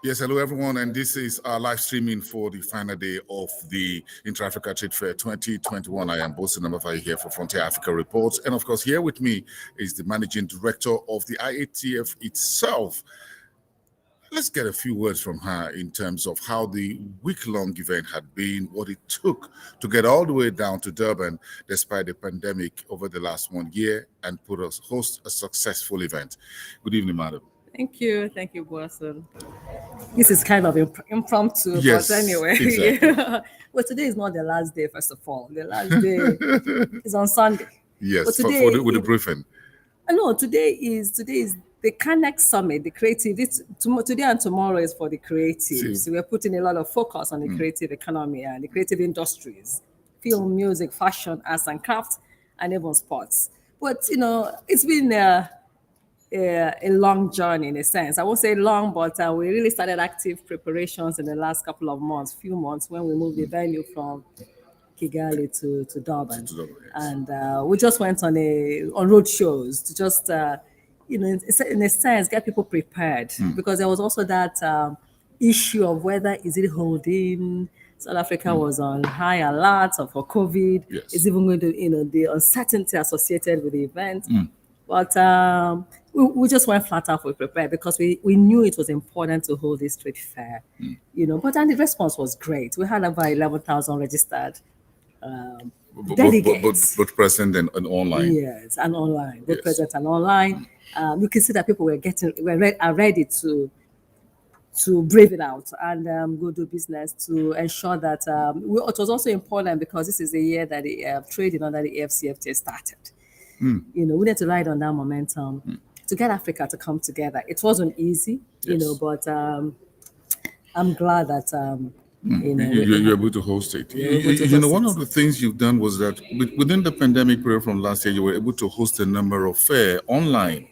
Yes, hello everyone, and this is our live streaming for the final day of the Intra-Africa Trade Fair 2021. I am Bosin Namafai here for Frontier Africa Reports, and of course here with me is the Managing Director of the IATF itself. Let's get a few words from her in terms of how the week-long event had been, what it took to get all the way down to Durban despite the pandemic over the last 1 year and host a successful event. Good evening, madam. Thank you, Bosun. This is kind of impromptu, Yes, but anyway. exactly. Well, today is not the last day, first of all. The last day is on Sunday. Yes, But today, with the briefing. No, today is the Connect Summit, the creative. Today and tomorrow is for the creative. So we're putting a lot of focus on the creative economy and the creative industries, film, music, fashion, arts and crafts, and even sports. But it's been a long journey in a sense. I won't say long, but we really started active preparations in the last few months when we moved the venue from Kigali to Durban. And we just went on road shows to just, in a sense, get people prepared. Because there was also that issue of whether is it holding. South Africa was on high alert for COVID. Yes. It's even going to, the uncertainty associated with the event. But we just went flat out, we prepared because we knew it was important to hold this trade fair, But then the response was great. We had about 11,000 registered delegates. Both present and online. Yes, and online. Both present and online. You can see that people are ready to brave it out and go do business to ensure that it was also important because this is the year that the trading under the AfCFTA started. We need to ride on that momentum to get Africa to come together. It wasn't easy, but I'm glad that you're able to host it. One of the things you've done was that within the pandemic period from last year, you were able to host a number of fairs online.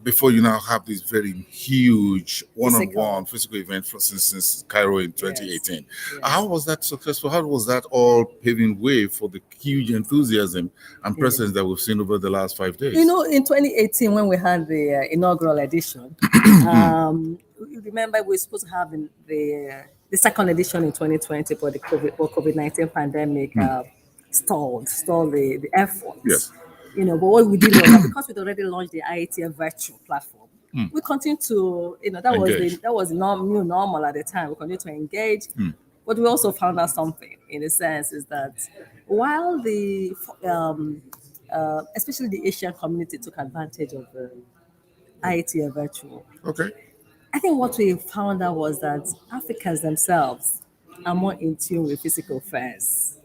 Before you now have this very huge one-on-one physical event since Cairo in 2018. Yes. How was that successful? How was that all paving way for the huge enthusiasm and presence that we've seen over the last 5 days? In 2018, when we had the inaugural edition, you remember we were supposed to have the second edition in 2020, but the COVID-19 pandemic stalled the efforts. Yes. But what we did was that because we'd already launched the IATF virtual platform, we continued to, that was new normal at the time. We continued to engage, but we also found out something in a sense is that while the, especially the Asian community took advantage of the IATF virtual. Okay. I think what we found out was that Africans themselves are more in tune with physical fairs.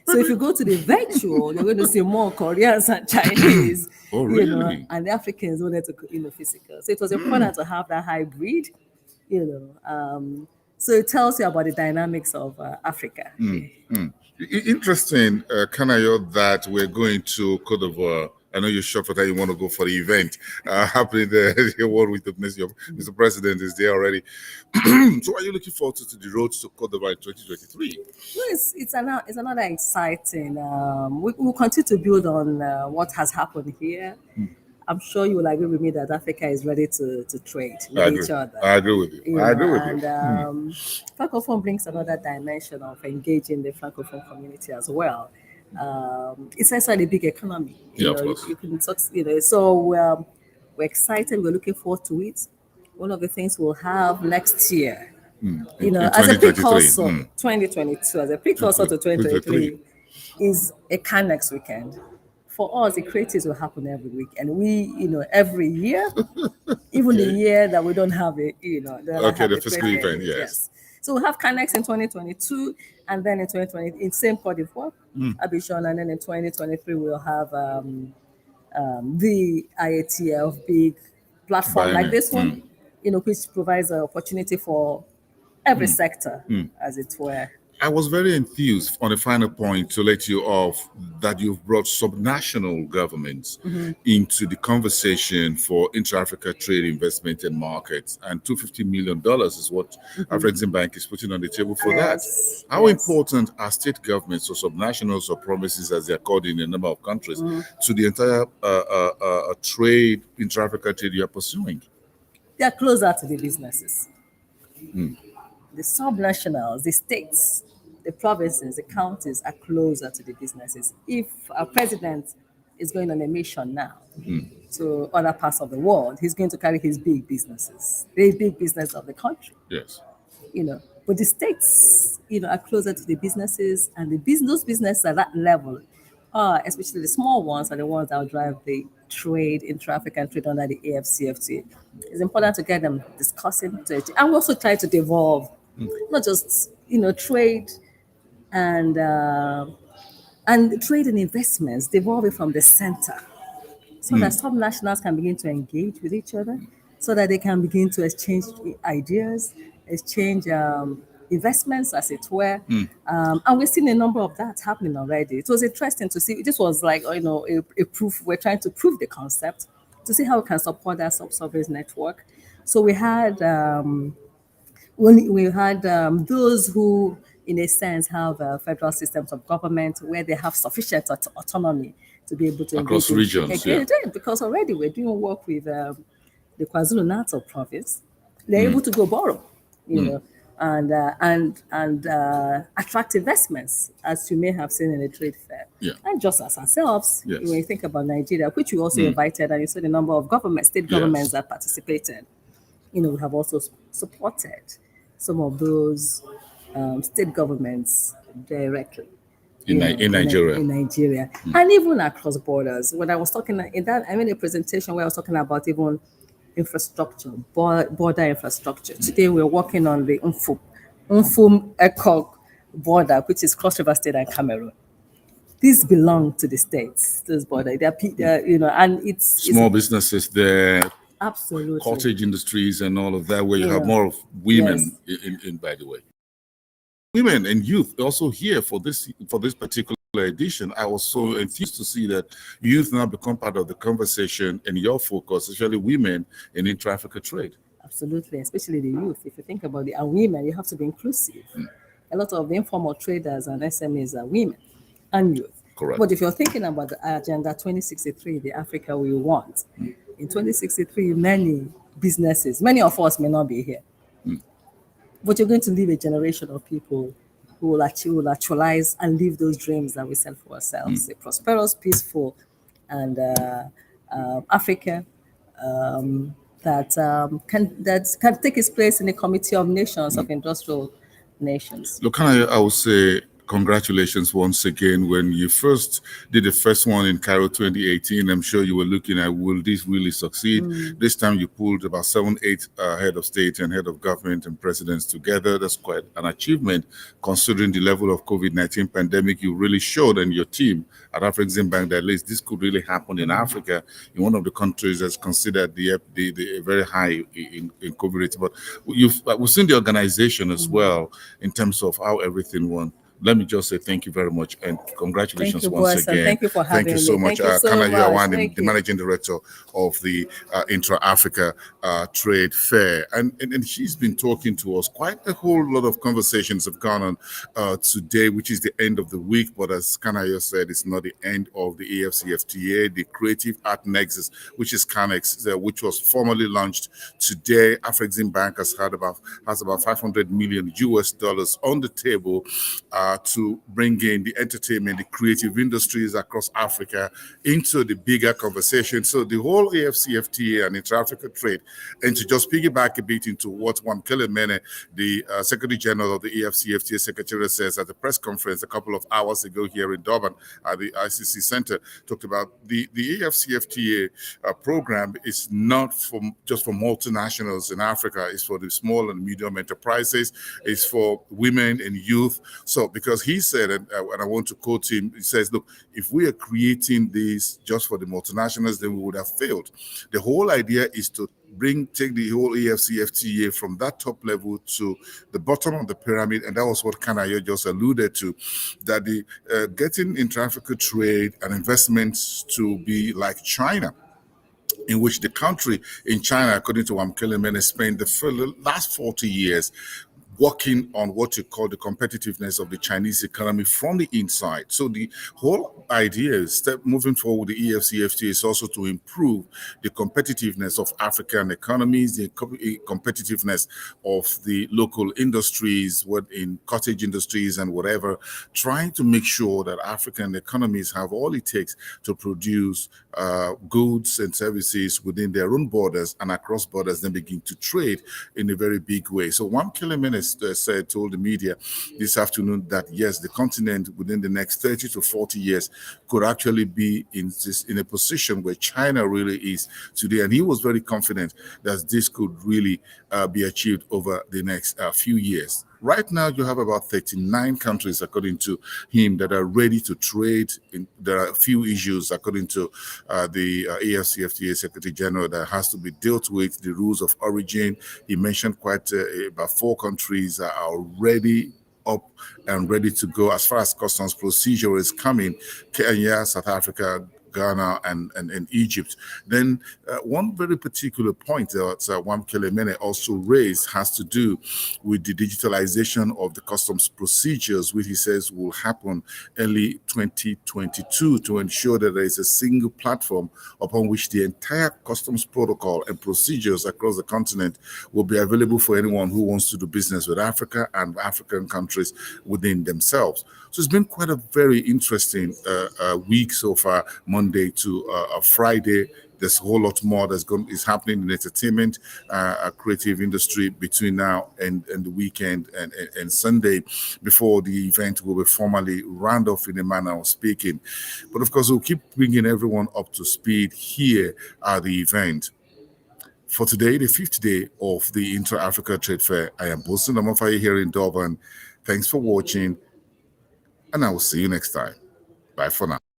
So if you go to the virtual, you're going to see more Koreans and Chinese, oh, really? And the Africans wanted to, physical. So it was important to have that hybrid, So it tells you about the dynamics of Africa. Interesting, Kanayo, that we're going to Côte d'Ivoire. I know you're sure for that you want to go for the event happening there. The one with Mr. President is there already. So are you looking forward to the road to Côte d'Ivoire in 2023? Well, it's another exciting. We'll continue to build on what has happened here. I'm sure you will agree with me that Africa is ready to trade with each other. I agree with you. Francophone brings another dimension of engaging the Francophone community as well. It's actually a big economy. You can talk, So we're excited. We're looking forward to it. One of the things we'll have next year, as a precursor, 2022, as a precursor to 2023, is a Canex weekend. For us, the creatives will happen every week, and we, every year, even the year that we don't have it, the fiscal event, yes. So we'll have Canex in 2022, and then in 2020, in same Côte d'Ivoire, Abidjan, and then in 2023 we'll have the IATF big platform like this one, which provides an opportunity for every sector, as it were. I was very enthused on the final point to let you off that you've brought subnational governments into the conversation for intra-Africa trade, investment, and markets. And $250 million is what Afreximbank is putting on the table for that. How important are state governments or subnationals or promises, as they're called in a number of countries, to the entire trade, intra-Africa trade you're pursuing? They're closer to the businesses. The subnationals, the states, the provinces, the counties are closer to the businesses. If our president is going on a mission now to other parts of the world, he's going to carry his big businesses, the big business of the country. Yes. But the states, are closer to the businesses, and those businesses at that level are, especially the small ones, are the ones that will drive the trade, intra-African trade under the AfCFTA. It's important to get them discussing it, and we also try to devolve, not just trade and trade and investments, devolve it from the center, so that some nationals can begin to engage with each other, so that they can begin to exchange ideas, exchange investments, as it were. And we've seen a number of that happening already. It was interesting to see. This was like, a proof. We're trying to prove the concept to see how we can support that sub-service network. So we had those who, in a sense, have federal systems of government where they have sufficient autonomy to be able to across engage regions. because already we're doing work with the KwaZulu-Natal province. They're able to go borrow, and attract investments, as you may have seen in the trade fair. And just as ourselves, when you think about Nigeria, which we also invited, and you saw the number of state governments that participated. We have also supported some of those state governments directly. In Nigeria. In Nigeria. And even across borders. When I was talking I made a presentation where I was talking about even infrastructure, border infrastructure. Today we're working on the Ekok border, which is Cross River State and Cameroon. These belong to the states, those borders. And it's small businesses there. Absolutely. Cottage industries and all of that, where you have more of women in by the way. Women and youth also here for this particular edition. I was so enthused to see that youth now become part of the conversation and your focus, especially women in intra-Africa trade. Absolutely, especially the youth. If you think about and women, you have to be inclusive. A lot of the informal traders and SMEs are women and youth. Correct. But if you're thinking about the Agenda 2063, the Africa we want, in 2063, many of us may not be here. But you're going to leave a generation of people who will actualize and live those dreams that we set for ourselves. A prosperous, peaceful, and Africa that can take its place in the Committee of Nations of Industrial Nations. Look, I would say congratulations once again. When you first did the first one in Cairo 2018, I'm sure you were looking at, will this really succeed? This time you pulled about 7-8 head of state and head of government and presidents together. That's quite an achievement considering the level of COVID-19 pandemic. You really showed, and your team at Afreximbank, that at least this could really happen in Africa, in one of the countries that's considered the very high in COVID rates. But we've seen the organization as well in terms of how everything went. Let me just say thank you very much and congratulations once again. Thank you for having me. Thank you so much. Kana Yawan, the managing director of the Intra-Africa Trade Fair. And she's been talking to us. Quite a whole lot of conversations have gone on today, which is the end of the week. But as Kanayo said, it's not the end of the AfCFTA, the Creative Art Nexus, which is CANEX, which was formally launched today. Afreximbank has about $500 million on the table to bring in the entertainment, the creative industries across Africa into the bigger conversation. So the whole AfCFTA and intra-Africa trade, and to just piggyback a bit into what Wamkele Mene, the Secretary General of the AfCFTA Secretariat, says at the press conference a couple of hours ago here in Durban at the ICC Center, talked about the AfCFTA program is not just for multinationals in Africa. It's for the small and medium enterprises. It's for women and youth. So because he said, and I want to quote him, he says, look, if we are creating this just for the multinationals, then we would have failed. The whole idea is to take the whole AfCFTA from that top level to the bottom of the pyramid, and that was what Kanayo just alluded to, that the getting intra-Africa trade and investments to be like China, in which the country in China, according to Wamkele Mene, spent the last 40 years working on what you call the competitiveness of the Chinese economy from the inside. So the whole idea is that moving forward, the AfCFTA is also to improve the competitiveness of African economies, the competitiveness of the local industries, what in cottage industries and whatever, trying to make sure that African economies have all it takes to produce goods and services within their own borders and across borders, then begin to trade in a very big way. So Wamkele Minister told the media this afternoon that yes, the continent within the next 30 to 40 years could actually be in a position where China really is today, and he was very confident that this could really be achieved over the next few years. Right now, you have about 39 countries, according to him, that are ready to trade. There are a few issues, according to the AfCFTA Secretary General, that has to be dealt with. The rules of origin. He mentioned quite about 4 countries are already up and ready to go as far as customs procedure is coming: Kenya, South Africa, Ghana, and Egypt. Then one very particular point that Wamkele Mene also raised has to do with the digitalization of the customs procedures, which he says will happen early 2022 to ensure that there is a single platform upon which the entire customs protocol and procedures across the continent will be available for anyone who wants to do business with Africa and African countries within themselves. So it's been quite a very interesting week so far, Monday to Friday. There's a whole lot more is happening in the entertainment, creative industry between now and the weekend and Sunday, before the event will be formally round off in a manner of speaking. But of course, we'll keep bringing everyone up to speed here at the event. For today, the 5th day of the Inter-Africa Trade Fair, I am Bosun Amofaye here in Durban. Thanks for watching, and I will see you next time. Bye for now.